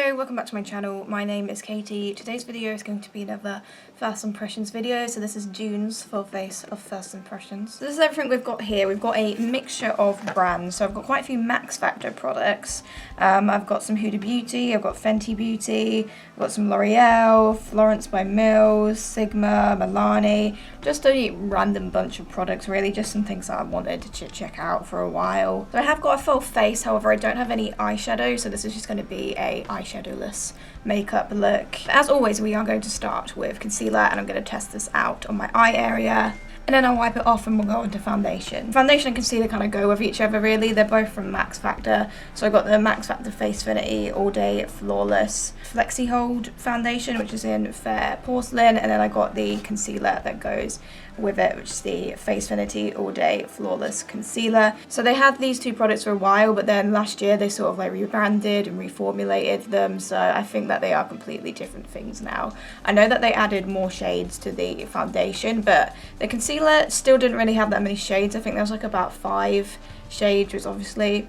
Hello, welcome back to my channel. My name is Katie. Today's video is going to be another first impressions video. So this is June's full face of first impressions. So this is everything we've got here. We've got a mixture of brands. So I've got quite a few Max Factor products. I've got some Huda Beauty, I've got Fenty Beauty, I've got some L'Oreal, Florence by Mills, Sigma, Milani. Just a random bunch of products, really, just some things that I wanted to check out for a while. So I have got a full face, however I don't have any eyeshadow, so this is just going to be a eyeshadowless makeup look. As always, we are going to start with concealer, and I'm going to test this out on my eye area. And then I'll wipe it off and we'll go into foundation. Foundation and concealer kind of go with each other, really. They're both from Max Factor. So I've got the Max Factor Face Finity All Day Flawless Flexi Hold Foundation, which is in Fair Porcelain. And then I got the concealer that goes with it, which is the Face Finity All Day Flawless Concealer. So they had these two products for a while, but then last year they sort of like rebranded and reformulated them. So I think that they are completely different things now. I know that they added more shades to the foundation, but the concealer still didn't really have that many shades. I think there was like about 5 shades, which was obviously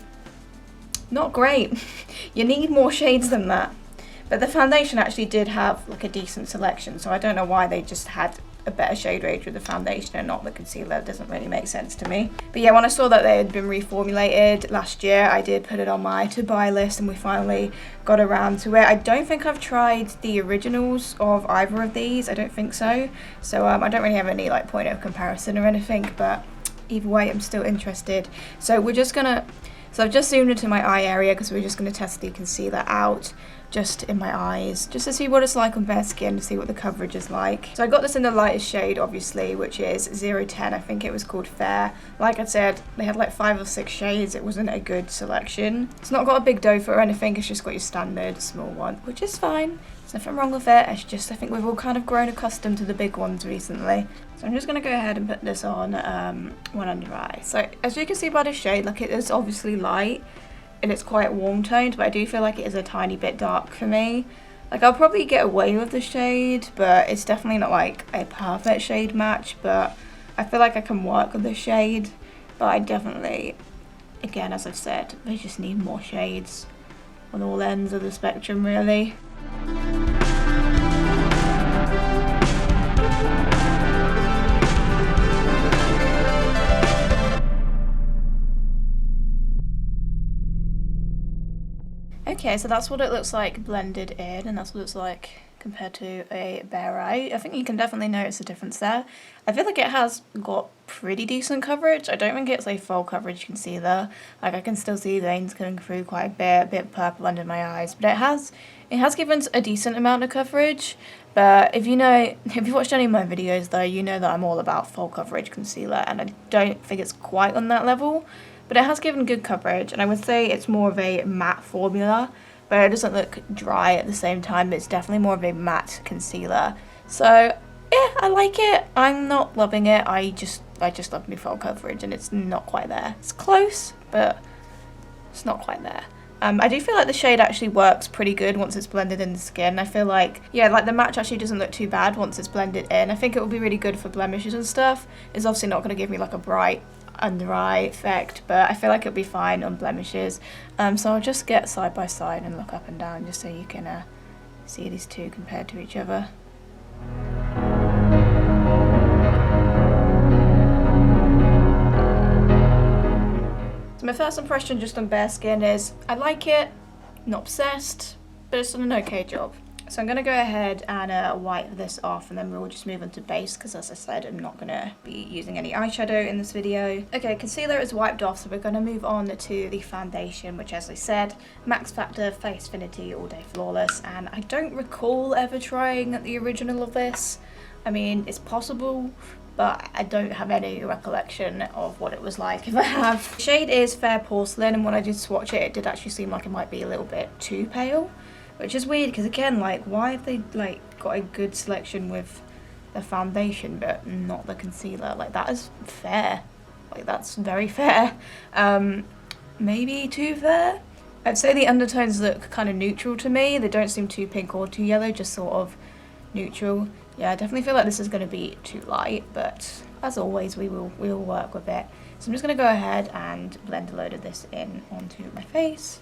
not great. You need more shades than that. But the foundation actually did have like a decent selection, so I don't know why they just had a better shade range with the foundation and not the concealer. It doesn't really make sense to me. But yeah, when I saw that they had been reformulated last year, I did put it on my to buy list, and we finally got around to it. I don't think I've tried the originals of either of these. I don't think so. So I don't really have any like point of comparison or anything, but either way I'm still interested. So we're just gonna, so I've just zoomed into my eye area because we're just gonna test the concealer out just in my eyes, just to see what it's like on bare skin, to see what the coverage is like. So I got this in the lightest shade, obviously, which is 010. I think it was called Fair. Like I said, they had like 5 or 6 shades. It wasn't a good selection. It's not got a big doe foot or anything. It's just got your standard small one, which is fine. There's nothing wrong with it. It's just, I think we've all kind of grown accustomed to the big ones recently. So I'm just going to go ahead and put this on one under eye. So as you can see by the shade, like, it is obviously light and it's quite warm toned, but I do feel like it is a tiny bit dark for me. Like, I'll probably get away with the shade, but it's definitely not like a perfect shade match, but I feel like I can work with the shade. But I definitely, again, as I've said, they just need more shades on all ends of the spectrum, really. Okay, so that's what it looks like blended in, and that's what it's like compared to a bare eye. I think you can definitely notice a difference there. I feel like it has got pretty decent coverage. I don't think it's a full coverage concealer. Like, I can still see veins coming through quite a bit purple under my eyes, but it has given a decent amount of coverage. But if you've watched any of my videos though, you know that I'm all about full coverage concealer, and I don't think it's quite on that level. But it has given good coverage, and I would say it's more of a matte formula, but it doesn't look dry at the same time. It's definitely more of a matte concealer. So yeah, I like it. I'm not loving it. I just love my full coverage, and it's not quite there. It's close, but it's not quite there. I do feel like the shade actually works pretty good once it's blended in the skin. I feel like, yeah, like the match actually doesn't look too bad once it's blended in. I think it will be really good for blemishes and stuff. It's obviously not going to give me like a bright under eye effect, but I feel like it'll be fine on blemishes. So I'll just get side by side and look up and down just so you can see these two compared to each other. So my first impression just on bare skin is I like it, not obsessed, but it's done an okay job. So I'm going to go ahead and wipe this off, and then we'll just move on to base, because as I said, I'm not going to be using any eyeshadow in this video. Okay, concealer is wiped off, so we're going to move on to the foundation, which, as I said, Max Factor Face Finity All Day Flawless, and I don't recall ever trying the original of this. I mean, it's possible, but I don't have any recollection of what it was like if I have. The shade is Fair Porcelain, and when I did swatch it, it did actually seem like it might be a little bit too pale. Which is weird, because again, like, why have they like got a good selection with the foundation but not the concealer? Like, that is fair. Like, that's very fair. Maybe too fair? I'd say the undertones look kind of neutral to me. They don't seem too pink or too yellow, just sort of neutral. Yeah, I definitely feel like this is going to be too light, but as always, we will work with it. So I'm just going to go ahead and blend a load of this in onto my face.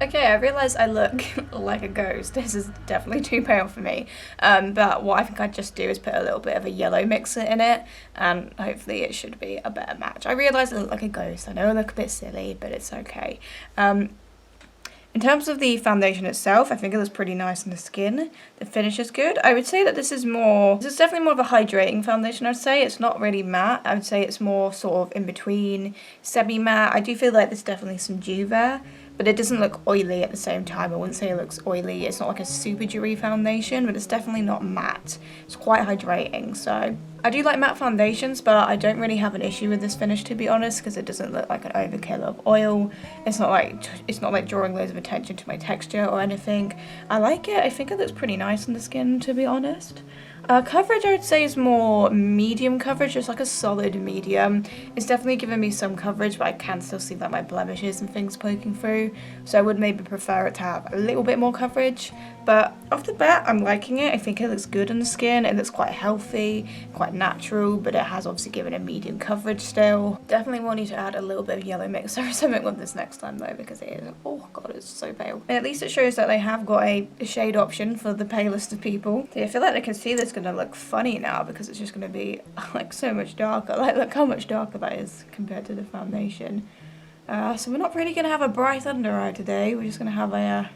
Okay, I realise I look like a ghost. This is definitely too pale for me. But what I think I'd just do is put a little bit of a yellow mixer in it, and hopefully it should be a better match. I realise I look like a ghost. I know I look a bit silly, but it's okay. In terms of the foundation itself, I think it looks pretty nice on the skin. The finish is good. I would say that this is definitely more of a hydrating foundation, I'd say. It's not really matte. I would say it's more sort of in between, semi-matte. I do feel like there's definitely some dew there, but it doesn't look oily at the same time. I wouldn't say it looks oily. It's not like a super dewy foundation, but it's definitely not matte. It's quite hydrating, so I do like matte foundations, but I don't really have an issue with this finish, to be honest, because it doesn't look like an overkill of oil. It's not like drawing loads of attention to my texture or anything. I like it. I think it looks pretty nice on the skin, to be honest. Coverage, I would say, is more medium coverage, just like a solid medium. It's definitely giving me some coverage, but I can still see like my blemishes and things poking through, so I would maybe prefer it to have a little bit more coverage. But off the bat, I'm liking it. I think it looks good on the skin. It looks quite healthy, quite natural, but it has obviously given a medium coverage still. Definitely will need to add a little bit of yellow mixer or something with this next time though, because it is, oh god, it's so pale. And at least it shows that they have got a shade option for the palest of people. So I feel like the concealer is going to look funny now because it's just going to be like so much darker. Like, look how much darker that is compared to the foundation. So we're not really going to have a bright under eye today. We're just going to have a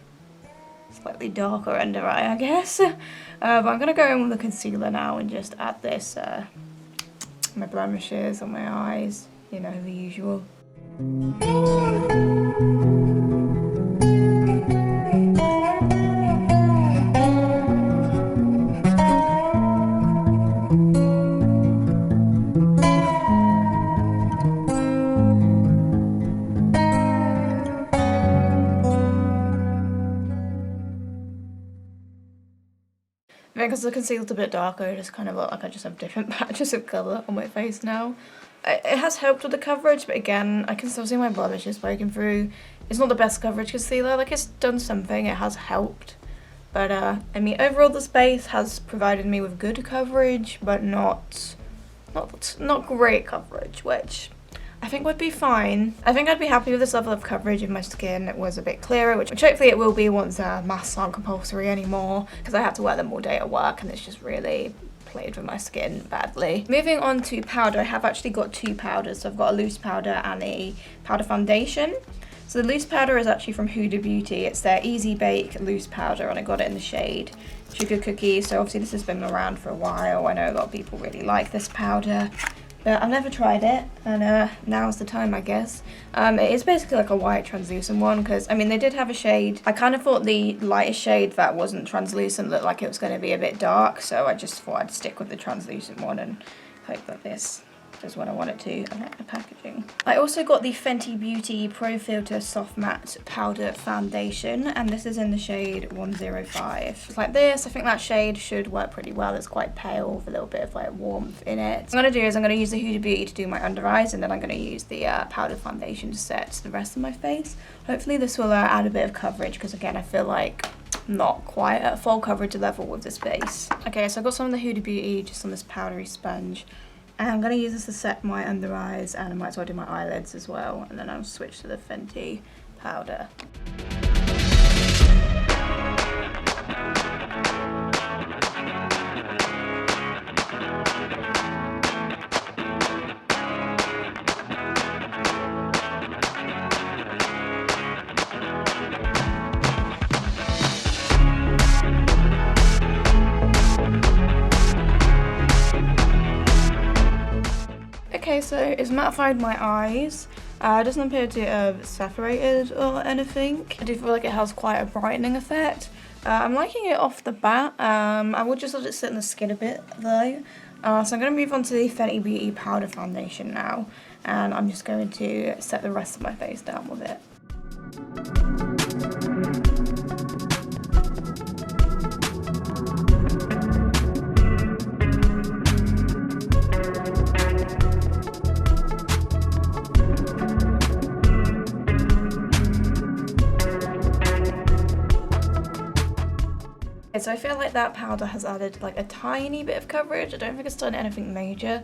slightly darker under eye, I guess. But I'm going to go in with the concealer now and just add this, my blemishes on my eyes, you know, the usual. Because the concealer's a bit darker, it just kind of look like I just have different patches of colour on my face now. It has helped with the coverage, but again, I can still see my blemishes poking through. It's not the best coverage concealer, like it's done something, it has helped. But I mean, overall this base has provided me with good coverage, but not great coverage, which I think would be fine. I think I'd be happy with this level of coverage if my skin was a bit clearer, which hopefully it will be once masks aren't compulsory anymore, because I have to wear them all day at work and it's just really played with my skin badly. Moving on to powder, I have actually got two powders. So I've got a loose powder and a powder foundation. So the loose powder is actually from Huda Beauty. It's their Easy Bake loose powder, and I got it in the shade Sugar Cookie. So obviously this has been around for a while. I know a lot of people really like this powder, but I've never tried it, and now's the time, I guess. It is basically like a white translucent one, because, I mean, they did have a shade. I kind of thought the lightest shade that wasn't translucent looked like it was going to be a bit dark, so I just thought I'd stick with the translucent one and hope that this does what I want it to. I like the packaging. I also got the Fenty Beauty Pro Filter Soft Matte Powder Foundation, and this is in the shade 105. It's like this. I think that shade should work pretty well. It's quite pale with a little bit of like warmth in it. What I'm going to do is I'm going to use the Huda Beauty to do my under eyes, and then I'm going to use the powder foundation to set the rest of my face. Hopefully this will add a bit of coverage, because again, I feel like not quite at full coverage level with this base. Okay, so I got some of the Huda Beauty just on this powdery sponge. And I'm going to use this to set my under eyes, and I might as well do my eyelids as well, and then I'll switch to the Fenty powder. Okay, so it's mattified my eyes. It doesn't appear to have separated or anything. I do feel like it has quite a brightening effect. I'm liking it off the bat. I will just let it sit in the skin a bit though. So I'm going to move on to the Fenty Beauty Powder Foundation now. And I'm just going to set the rest of my face down with it. So I feel like that powder has added like a tiny bit of coverage. I don't think it's done anything major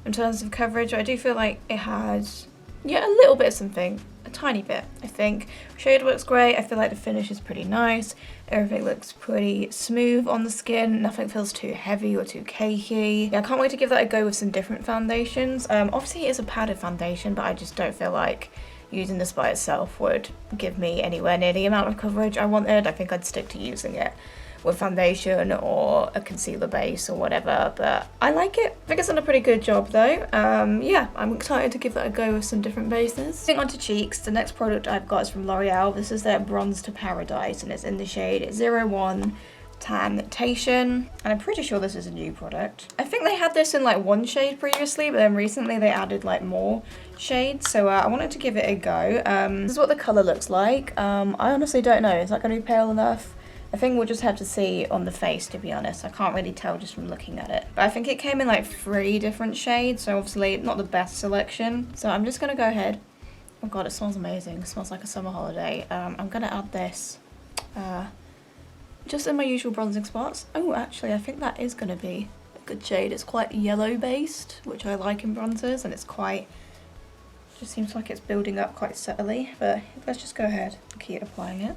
in terms of coverage, but I do feel like it has, yeah, a little bit of something, a tiny bit, I think. Shade looks great. I feel like the finish is pretty nice. Everything looks pretty smooth on the skin. Nothing feels too heavy or too cakey. Yeah, I can't wait to give that a go with some different foundations. Obviously it is a padded foundation, but I just don't feel like using this by itself would give me anywhere near the amount of coverage I wanted. I think I'd stick to using it with foundation or a concealer base or whatever, but I like it. I think it's done a pretty good job though. Yeah, I'm excited to give that a go with some different bases. Moving on to cheeks, the next product I've got is from L'Oreal. This is their Bronze to Paradise and it's in the shade 01 Temptation, and I'm pretty sure this is a new product. I think they had this in like one shade previously, but then recently they added like more shades, so I wanted to give it a go. This is what the colour looks like. I honestly don't know, is that going to be pale enough? I think we'll just have to see on the face, to be honest. I can't really tell just from looking at it. But I think it came in like 3 different shades, so obviously not the best selection. So I'm just going to go ahead. Oh god, it smells amazing. It smells like a summer holiday. I'm going to add this just in my usual bronzing spots. Oh, actually, I think that is going to be a good shade. It's quite yellow based, which I like in bronzers, and it's quite, just seems like it's building up quite subtly. But let's just go ahead and keep applying it.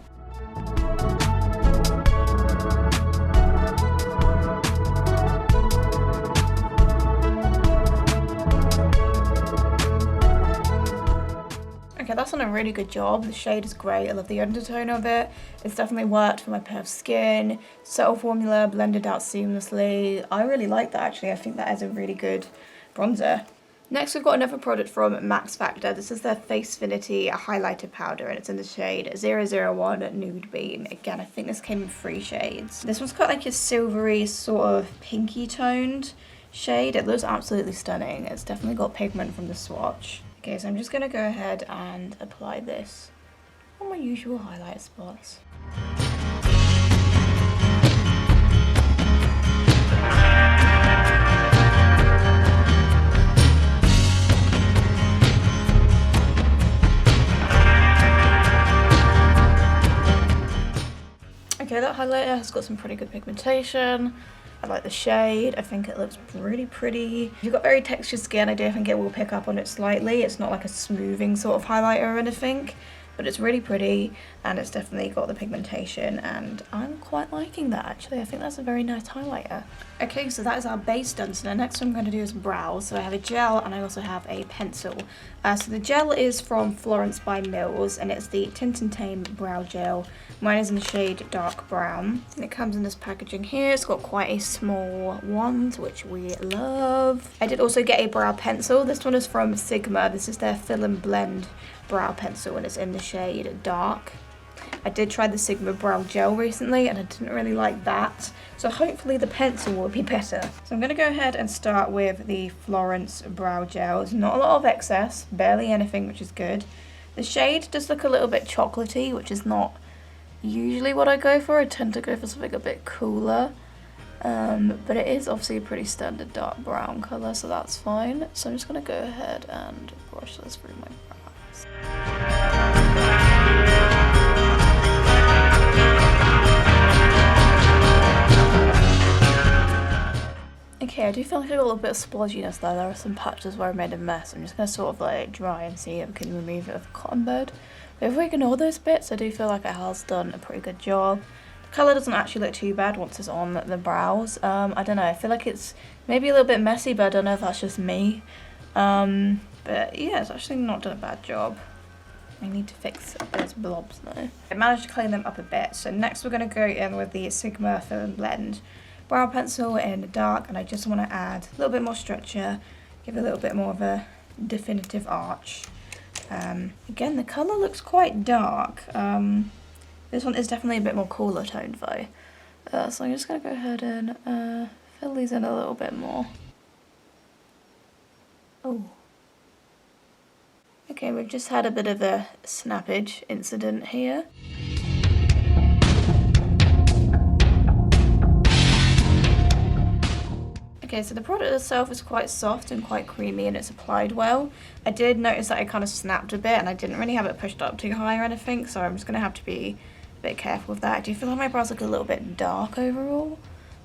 Okay, that's done a really good job. The shade is great. I love the undertone of it. It's definitely worked for my pale skin. Subtle formula, blended out seamlessly. I really like that actually. I think that is a really good bronzer. Next, we've got another product from Max Factor. This is their Facefinity highlighter powder, and it's in the shade 001 Nude Beam. Again, I think this came in 3 shades. This one's got like a silvery sort of pinky toned shade. It looks absolutely stunning. It's definitely got pigment from the swatch. Okay, so I'm just going to go ahead and apply this on my usual highlight spots. Okay, that highlighter has got some pretty good pigmentation. I like the shade. I think it looks really pretty. If you've got very textured skin, I do think it will pick up on it slightly. It's not like a smoothing sort of highlighter or anything, but it's really pretty and it's definitely got the pigmentation, and I'm quite liking that actually. I think that's a very nice highlighter. Okay, so that is our base done. So the next one I'm going to do is brows. So I have a gel and I also have a pencil. So the gel is from Florence by Mills and it's the Tint and Tame Brow Gel. Mine is in the shade dark brown. And it comes in this packaging here. It's got quite a small wand, which we love. I did also get a brow pencil. This one is from Sigma. This is their Fill and Blend brow pencil and it's in the shade dark. I did try the Sigma brow gel recently and I didn't really like that, so hopefully the pencil will be better. So I'm going to go ahead and start with the Florence brow gel. There's not a lot of excess, barely anything, which is good. The shade does look a little bit chocolatey, which is not usually what I go for. I tend to go for something a bit cooler, but it is obviously a pretty standard dark brown colour, so that's fine. So I'm just going to go ahead and brush this through my brows. Okay, I do feel like I got a little bit of splodginess there. There are some patches where I made a mess. I'm just going to sort of let it dry and see if I can remove it with a cotton bud. But if we ignore those bits, I do feel like it has done a pretty good job. The colour doesn't actually look too bad once it's on the brows. I don't know, I feel like it's maybe a little bit messy, but I don't know if that's just me. But yeah, it's actually not done a bad job. I need to fix those blobs though. I managed to clean them up a bit. So next we're going to go in with the Sigma Fill and Blend brow pencil in the dark, and I just want to add a little bit more structure, give it a little bit more of a definitive arch. Again, the colour looks quite dark. This one is definitely a bit more cooler toned though. So I'm just going to go ahead and fill these in a little bit more. Oh. Okay, we've just had a bit of a snappage incident here. Okay, so the product itself is quite soft and quite creamy and it's applied well. I did notice that it kind of snapped a bit and I didn't really have it pushed up too high or anything, so I'm just going to have to be a bit careful with that. I do feel like my brows look a little bit dark overall.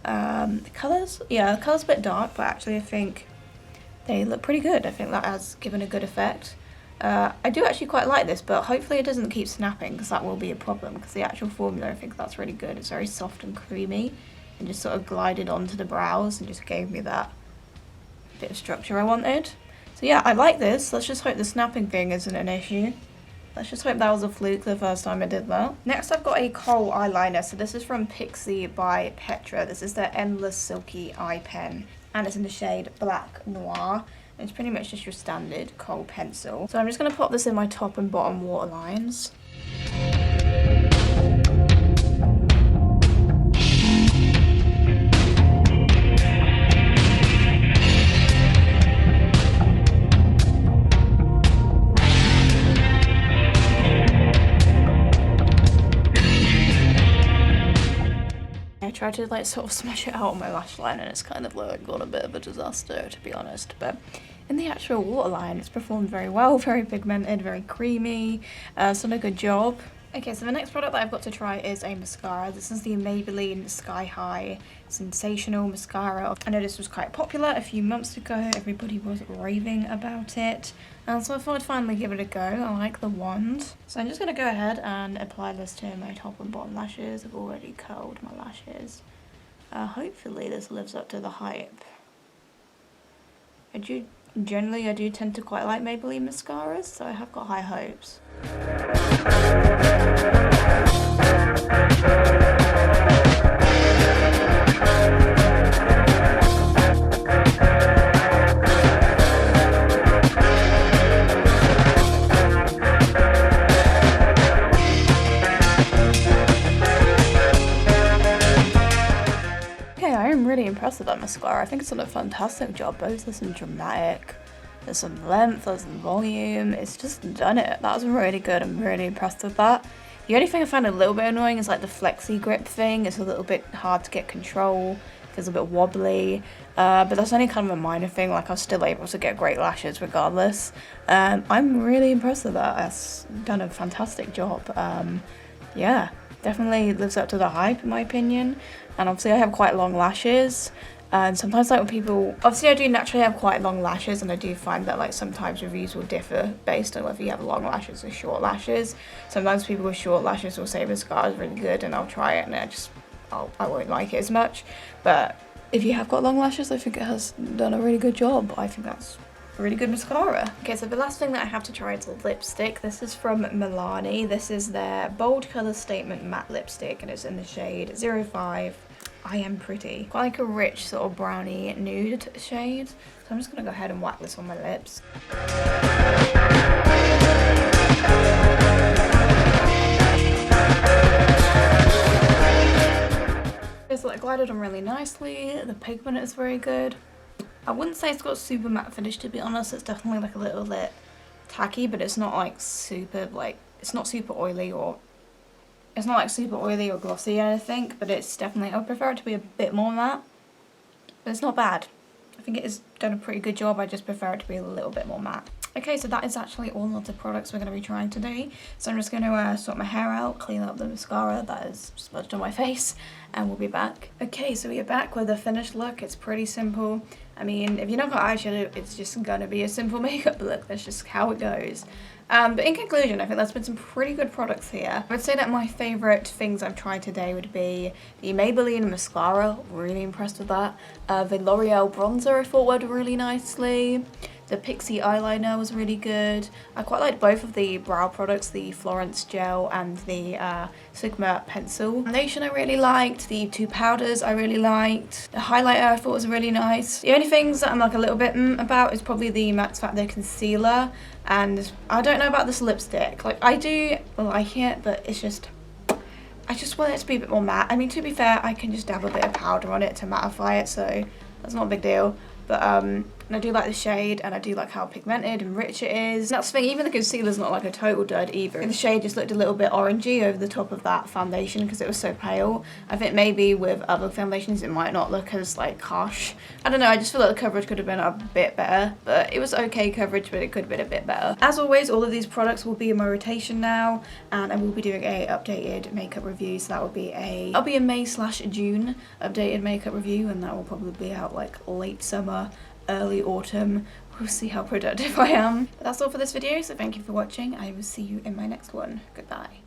The colours, yeah, the colour's a bit dark, but actually I think they look pretty good. I think that has given a good effect. I do actually quite like this, but hopefully it doesn't keep snapping, because that will be a problem, because the actual formula, I think that's really good. It's very soft and creamy and just sort of glided onto the brows and just gave me that bit of structure I wanted. So yeah, I like this. Let's just hope the snapping thing isn't an issue. Let's just hope that was a fluke the first time I did that. Next I've got a kohl eyeliner. So this is from Pixie by Petra. This is their Endless Silky Eye Pen, and it's in the shade Black Noir. And it's pretty much just your standard kohl pencil. So I'm just going to pop this in my top and bottom waterlines. I tried to like sort of smash it out on my lash line, and it's kind of like got a bit of a disaster, to be honest. But in the actual waterline, it's performed very well, very pigmented, very creamy. It's done a good job. Okay, so the next product that I've got to try is a mascara. This is the Maybelline Sky High Sensational Mascara. I know this was quite popular a few months ago. Everybody was raving about it. So I thought I'd finally give it a go. I like the wand. So I'm just going to go ahead and apply this to my top and bottom lashes. I've already curled my lashes. Hopefully this lives up to the hype. Generally I do tend to quite like Maybelline mascaras, so I have got high hopes. I'm really impressed with that mascara. I think it's done a fantastic job. Both there's some dramatic, there's some length, there's some volume. It's just done it. That was really good. I'm really impressed with that. The only thing I find a little bit annoying is like the flexi grip thing. It's a little bit hard to get control. It feels a bit wobbly. But that's only kind of a minor thing. Like I was still able to get great lashes regardless. I'm really impressed with that. It's done a fantastic job. Yeah. Definitely lives up to the hype in my opinion. And obviously I have quite long lashes, and sometimes like when people, obviously I do naturally have quite long lashes, and I do find that like sometimes reviews will differ based on whether you have long lashes or short lashes. Sometimes people with short lashes will say mascara is really good and I'll try it and I won't like it as much. But if you have got long lashes, I think it has done a really good job. I think that's really good mascara. Okay, so the last thing that I have to try is a lipstick. This is from Milani. This is their Bold Colour Statement Matte Lipstick, and it's in the shade 05 I Am Pretty. Quite like a rich sort of brownie nude shade. So I'm just gonna go ahead and whack this on my lips. It's like glided on really nicely. The pigment is very good. I wouldn't say it's got a super matte finish, to be honest. It's definitely like a little bit tacky, but it's not like super, like, it's not super oily or, it's not like super oily or glossy or anything, but it's definitely, I would prefer it to be a bit more matte, but it's not bad. I think it has done a pretty good job. I just prefer it to be a little bit more matte. Okay, so that is actually all of the products we're going to be trying today. So I'm just going to sort my hair out, clean up the mascara that is smudged on my face, and we'll be back. Okay, so we are back with a finished look. It's pretty simple. I mean, if you're not got eyeshadow, it's just going to be a simple makeup look. That's just how it goes. But in conclusion, I think there's been some pretty good products here. I would say that my favourite things I've tried today would be the Maybelline mascara. Really impressed with that. The L'Oreal bronzer I thought worked really nicely. The Pixie eyeliner was really good. I quite liked both of the brow products, the Florence gel and the Sigma pencil. Foundation I really liked. The two powders I really liked. The highlighter I thought was really nice. The only things that I'm like a little bit about is probably the Max Factor concealer. And I don't know about this lipstick. Like, I do like it, but it's just, I just want it to be a bit more matte. I mean, to be fair, I can just dab a bit of powder on it to mattify it, so that's not a big deal. But and I do like the shade, and I do like how pigmented and rich it is. And that's the thing, even the concealer's not like a total dud either. The shade just looked a little bit orangey over the top of that foundation because it was so pale. I think maybe with other foundations it might not look as like harsh. I don't know, I just feel like the coverage could have been a bit better. But it was okay coverage, but it could have been a bit better. As always, all of these products will be in my rotation now, and I will be doing a updated makeup review. So that will be I'll be a May/June updated makeup review, and that will probably be out like late summer, early autumn. we'll see how productive I am. But that's all for this video, so thank you for watching. I will see you in my next one. Goodbye.